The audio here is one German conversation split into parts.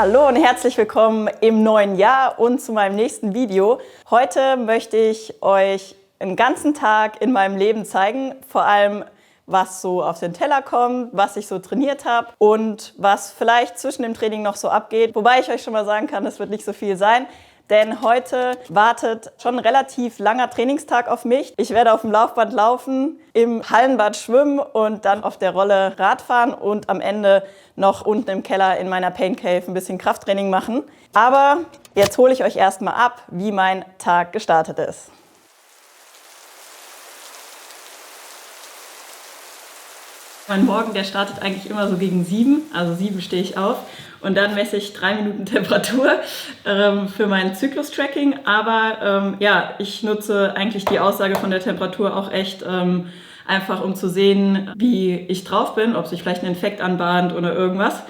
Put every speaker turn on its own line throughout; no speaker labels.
Hallo und herzlich willkommen im neuen Jahr und zu meinem nächsten Video. Heute möchte ich euch einen ganzen Tag in meinem Leben zeigen, vor allem was so auf den Teller kommt, was ich so trainiert habe und was vielleicht zwischen dem Training noch so abgeht. Wobei ich euch schon mal sagen kann, es wird nicht so viel sein. Denn heute wartet schon ein relativ langer Trainingstag auf mich. Ich werde auf dem Laufband laufen, im Hallenbad schwimmen und dann auf der Rolle Radfahren und am Ende noch unten im Keller in meiner Pain Cave ein bisschen Krafttraining machen. Aber jetzt hole ich euch erstmal ab, wie mein Tag gestartet ist. Mein Morgen, der startet eigentlich immer so gegen 7, also 7 stehe ich auf und dann messe ich 3 Minuten Temperatur für mein Zyklus-Tracking. Aber ich nutze eigentlich die Aussage von der Temperatur auch echt einfach, um zu sehen, wie ich drauf bin, ob sich vielleicht ein Infekt anbahnt oder irgendwas.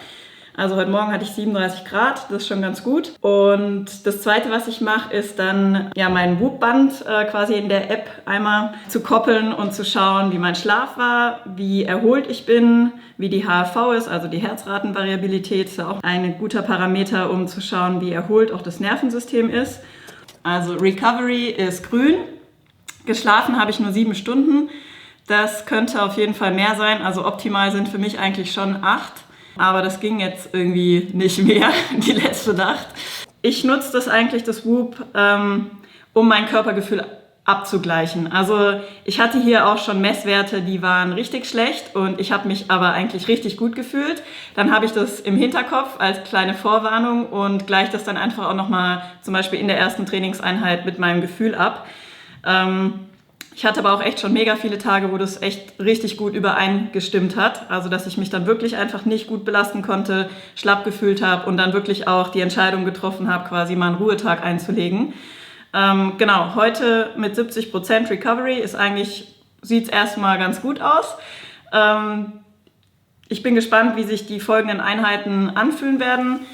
Also heute Morgen hatte ich 37 Grad, das ist schon ganz gut. Und das Zweite, was ich mache, ist dann mein Whoop-Band quasi in der App einmal zu koppeln und zu schauen, wie mein Schlaf war, wie erholt ich bin, wie die HRV ist, also die Herzratenvariabilität, ist auch ein guter Parameter, um zu schauen, wie erholt auch das Nervensystem ist. Also Recovery ist grün, geschlafen habe ich nur 7 Stunden. Das könnte auf jeden Fall mehr sein, also optimal sind für mich eigentlich schon 8. Aber das ging jetzt irgendwie nicht mehr, die letzte Nacht. Ich nutze das eigentlich, das Whoop, um mein Körpergefühl abzugleichen. Also ich hatte hier auch schon Messwerte, die waren richtig schlecht und ich habe mich aber eigentlich richtig gut gefühlt. Dann habe ich das im Hinterkopf als kleine Vorwarnung und gleiche das dann einfach auch nochmal zum Beispiel in der ersten Trainingseinheit mit meinem Gefühl ab. Ich hatte aber auch echt schon mega viele Tage, wo das echt richtig gut übereingestimmt hat. Also dass ich mich dann wirklich einfach nicht gut belasten konnte, schlapp gefühlt habe und dann wirklich auch die Entscheidung getroffen habe, quasi mal einen Ruhetag einzulegen. Heute mit 70% Recovery sieht es erstmal ganz gut aus. Ich bin gespannt, wie sich die folgenden Einheiten anfühlen werden.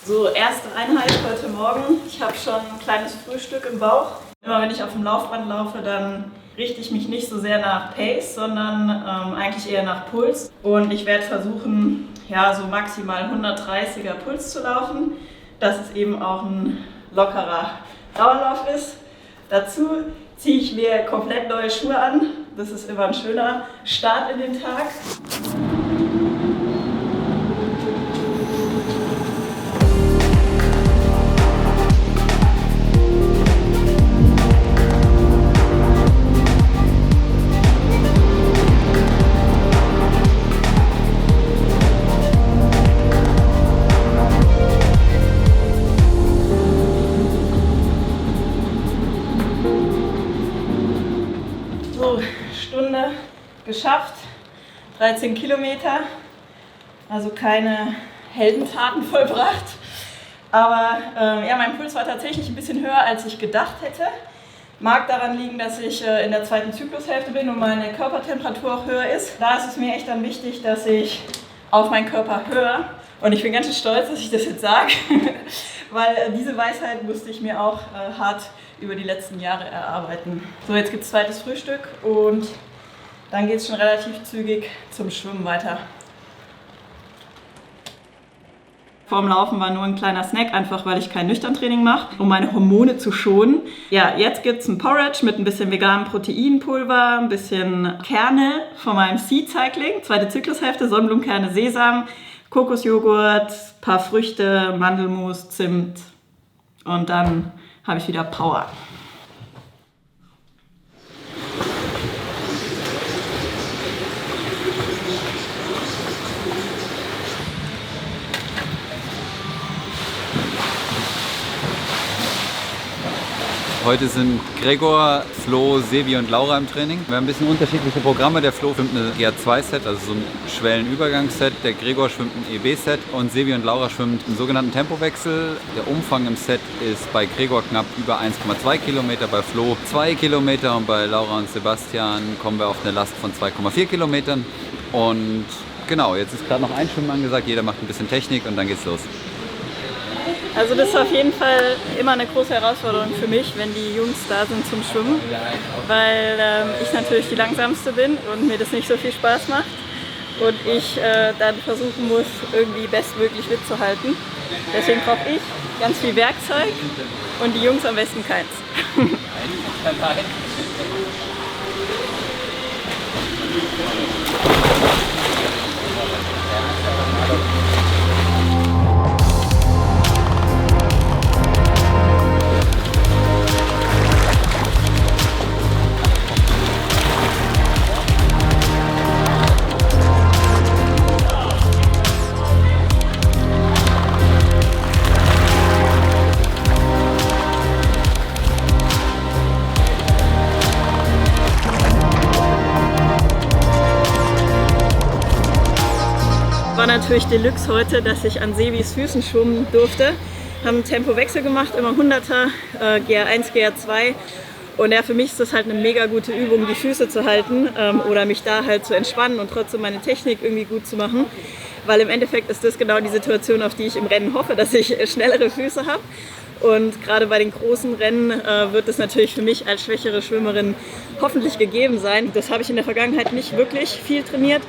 So, erste Einheit heute Morgen. Ich habe schon ein kleines Frühstück im Bauch. Immer wenn ich auf dem Laufband laufe, dann richte ich mich nicht so sehr nach Pace, sondern eigentlich eher nach Puls. Und ich werde versuchen, so maximal 130er Puls zu laufen, dass es eben auch ein lockerer Dauerlauf ist. Dazu ziehe ich mir komplett neue Schuhe an. Das ist immer ein schöner Start in den Tag. Stunde geschafft, 13 Kilometer, also keine Heldentaten vollbracht. Aber mein Puls war tatsächlich ein bisschen höher, als ich gedacht hätte. Mag daran liegen, dass ich in der zweiten Zyklushälfte bin und meine Körpertemperatur auch höher ist. Da ist es mir echt dann wichtig, dass ich auf meinen Körper höre. Und ich bin ganz schön stolz, dass ich das jetzt sage, weil diese Weisheit musste ich mir auch hart über die letzten Jahre erarbeiten. So, jetzt gibt es zweites Frühstück und dann geht es schon relativ zügig zum Schwimmen weiter. Vorm Laufen war nur ein kleiner Snack, einfach weil ich kein Nüchterntraining mache, um meine Hormone zu schonen. Ja, jetzt gibt es ein Porridge mit ein bisschen veganem Proteinpulver, ein bisschen Kerne von meinem Seed Cycling, zweite Zyklushälfte, Sonnenblumenkerne, Sesam, Kokosjoghurt, paar Früchte, Mandelmus, Zimt und dann habe ich wieder Power.
Heute sind Gregor, Flo, Sevi und Laura im Training. Wir haben ein bisschen unterschiedliche Programme. Der Flo schwimmt ein GR2-Set, also so ein Schwellenübergangsset. Der Gregor schwimmt ein EB-Set und Sevi und Laura schwimmt einen sogenannten Tempowechsel. Der Umfang im Set ist bei Gregor knapp über 1,2 Kilometer, bei Flo 2 Kilometer und bei Laura und Sebastian kommen wir auf eine Last von 2,4 Kilometern. Und genau, jetzt ist gerade noch ein Schwimmen angesagt. Jeder macht ein bisschen Technik und dann geht's los.
Also das ist auf jeden Fall immer eine große Herausforderung für mich, wenn die Jungs da sind zum Schwimmen, weil ich natürlich die langsamste bin und mir das nicht so viel Spaß macht. und ich dann versuchen muss, irgendwie bestmöglich mitzuhalten. Deswegen brauche ich ganz viel Werkzeug und die Jungs am besten keins. War natürlich Deluxe heute, dass ich an Sebis Füßen schwimmen durfte. Haben einen Tempowechsel gemacht, immer 100er, GR1, GR2. Und ja, für mich ist das halt eine mega gute Übung, die Füße zu halten oder mich da halt zu entspannen und trotzdem meine Technik irgendwie gut zu machen. Weil im Endeffekt ist das genau die Situation, auf die ich im Rennen hoffe, dass ich schnellere Füße habe. Und gerade bei den großen Rennen wird es natürlich für mich als schwächere Schwimmerin hoffentlich gegeben sein. Das habe ich in der Vergangenheit nicht wirklich viel trainiert.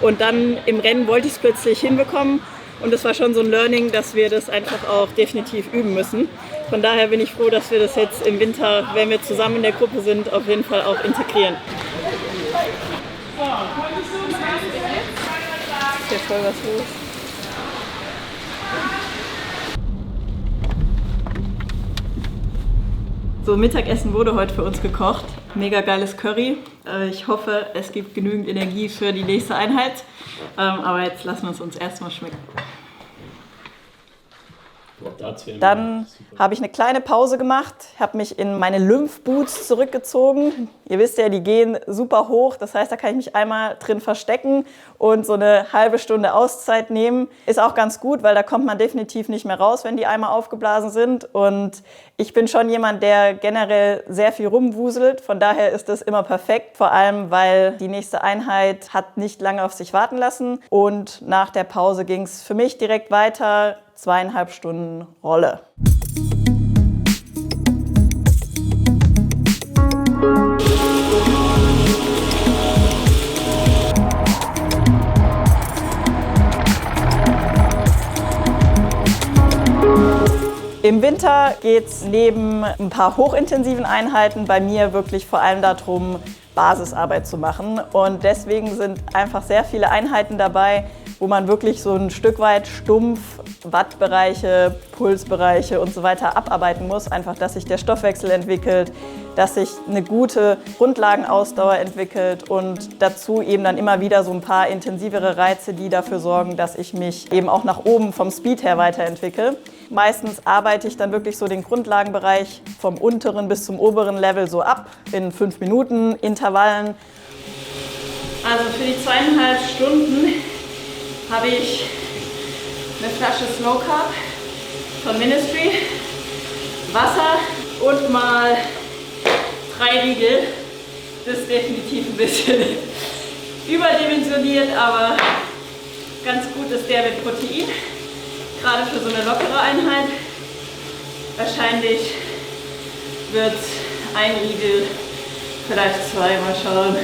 Und dann im Rennen wollte ich es plötzlich hinbekommen. Und das war schon so ein Learning, dass wir das einfach auch definitiv üben müssen. Von daher bin ich froh, dass wir das jetzt im Winter, wenn wir zusammen in der Gruppe sind, auf jeden Fall auch integrieren. Ist hier voll was los. So, Mittagessen wurde heute für uns gekocht. Mega geiles Curry. Ich hoffe, es gibt genügend Energie für die nächste Einheit. Aber jetzt lassen wir es uns erstmal schmecken. Dann habe ich eine kleine Pause gemacht, habe mich in meine Lymphboots zurückgezogen. Ihr wisst ja, die gehen super hoch, das heißt, da kann ich mich einmal drin verstecken und so eine halbe Stunde Auszeit nehmen. Ist auch ganz gut, weil da kommt man definitiv nicht mehr raus, wenn die einmal aufgeblasen sind. Und ich bin schon jemand, der generell sehr viel rumwuselt, von daher ist das immer perfekt. Vor allem, weil die nächste Einheit hat nicht lange auf sich warten lassen und nach der Pause ging es für mich direkt weiter. 2,5 Stunden Rolle. Im Winter geht es neben ein paar hochintensiven Einheiten bei mir wirklich vor allem darum, Basisarbeit zu machen. Und deswegen sind einfach sehr viele Einheiten dabei, wo man wirklich so ein Stück weit stumpf Wattbereiche, Pulsbereiche und so weiter abarbeiten muss. Einfach, dass sich der Stoffwechsel entwickelt, dass sich eine gute Grundlagenausdauer entwickelt und dazu eben dann immer wieder so ein paar intensivere Reize, die dafür sorgen, dass ich mich eben auch nach oben vom Speed her weiterentwickle. Meistens arbeite ich dann wirklich so den Grundlagenbereich vom unteren bis zum oberen Level so ab in 5 Minuten Intervallen. Also für die 2,5 Stunden habe ich eine Flasche Slow Carb von Ministry, Wasser und mal 3 Riegel. Das ist definitiv ein bisschen überdimensioniert, aber ganz gut ist der mit Protein. Gerade für so eine lockere Einheit. Wahrscheinlich wird ein Riegel, vielleicht 2, mal schauen.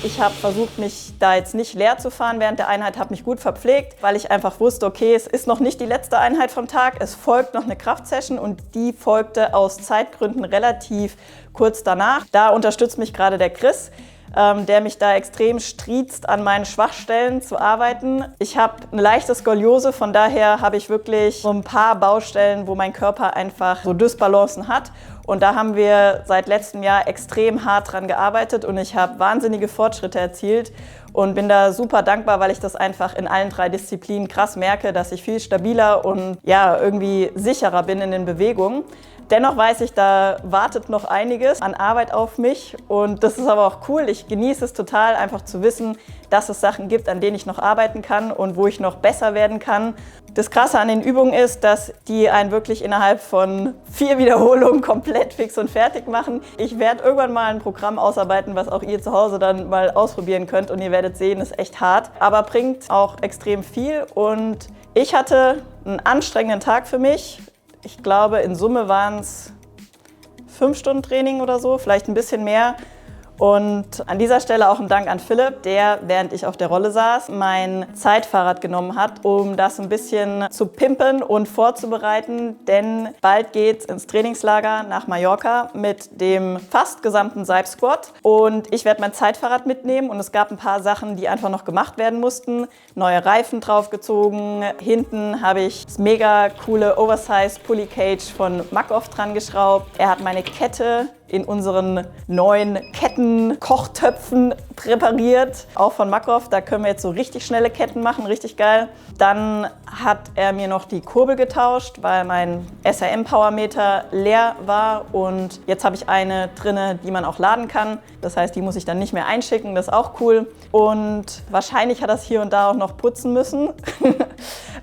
Ich habe versucht, mich da jetzt nicht leer zu fahren während der Einheit, habe mich gut verpflegt, weil ich einfach wusste, okay, es ist noch nicht die letzte Einheit vom Tag, es folgt noch eine Kraftsession und die folgte aus Zeitgründen relativ kurz danach. Da unterstützt mich gerade der Chris, der mich da extrem striezt, an meinen Schwachstellen zu arbeiten. Ich habe eine leichte Skoliose, von daher habe ich wirklich so ein paar Baustellen, wo mein Körper einfach so Dysbalancen hat. Und da haben wir seit letztem Jahr extrem hart dran gearbeitet und ich habe wahnsinnige Fortschritte erzielt und bin da super dankbar, weil ich das einfach in allen 3 Disziplinen krass merke, dass ich viel stabiler und ja, irgendwie sicherer bin in den Bewegungen. Dennoch weiß ich, da wartet noch einiges an Arbeit auf mich und das ist aber auch cool. Ich genieße es total, einfach zu wissen, dass es Sachen gibt, an denen ich noch arbeiten kann und wo ich noch besser werden kann. Das Krasse an den Übungen ist, dass die einen wirklich innerhalb von 4 Wiederholungen komplett fix und fertig machen. Ich werde irgendwann mal ein Programm ausarbeiten, was auch ihr zu Hause dann mal ausprobieren könnt und ihr werdet sehen, ist echt hart, aber bringt auch extrem viel und ich hatte einen anstrengenden Tag für mich. Ich glaube, in Summe waren es 5 Stunden Training oder so, vielleicht ein bisschen mehr. Und an dieser Stelle auch ein Dank an Philipp, der, während ich auf der Rolle saß, mein Zeitfahrrad genommen hat, um das ein bisschen zu pimpen und vorzubereiten, denn bald geht's ins Trainingslager nach Mallorca mit dem fast gesamten Seib Squad und ich werde mein Zeitfahrrad mitnehmen und es gab ein paar Sachen, die einfach noch gemacht werden mussten. Neue Reifen draufgezogen, hinten habe ich das mega coole Oversize Pulley Cage von Makov dran geschraubt. Er hat meine Kette in unseren neuen Kettenkochtöpfen präpariert, auch von Makov. Da können wir jetzt so richtig schnelle Ketten machen, richtig geil. Dann hat er mir noch die Kurbel getauscht, weil mein SRM Powermeter leer war und jetzt habe ich eine drinne, die man auch laden kann. Das heißt, die muss ich dann nicht mehr einschicken, das ist auch cool. Und wahrscheinlich hat er es hier und da auch noch putzen müssen.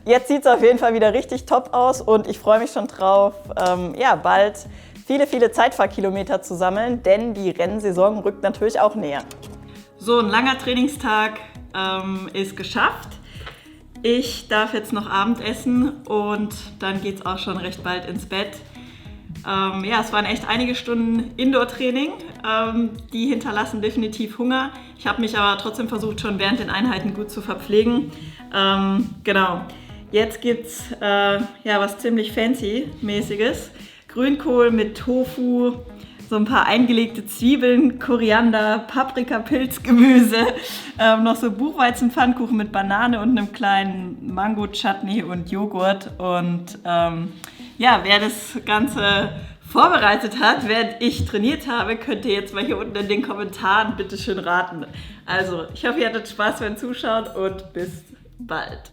Jetzt sieht es auf jeden Fall wieder richtig top aus und ich freue mich schon drauf, bald viele Zeitfahrkilometer zu sammeln, denn die Rennsaison rückt natürlich auch näher. So, ein langer Trainingstag ist geschafft. Ich darf jetzt noch Abendessen und dann geht es auch schon recht bald ins Bett. Es waren echt einige Stunden Indoor-Training, die hinterlassen definitiv Hunger. Ich habe mich aber trotzdem versucht, schon während den Einheiten gut zu verpflegen. Genau, jetzt gibt's was ziemlich fancy-mäßiges. Grünkohl mit Tofu, so ein paar eingelegte Zwiebeln, Koriander, Paprika, Pilzgemüse, noch so Buchweizenpfannkuchen mit Banane und einem kleinen Mango-Chutney und Joghurt. Und wer das Ganze vorbereitet hat, während ich trainiert habe, könnt ihr jetzt mal hier unten in den Kommentaren bitte schön raten. Also, ich hoffe, ihr hattet Spaß beim Zuschauen und bis bald.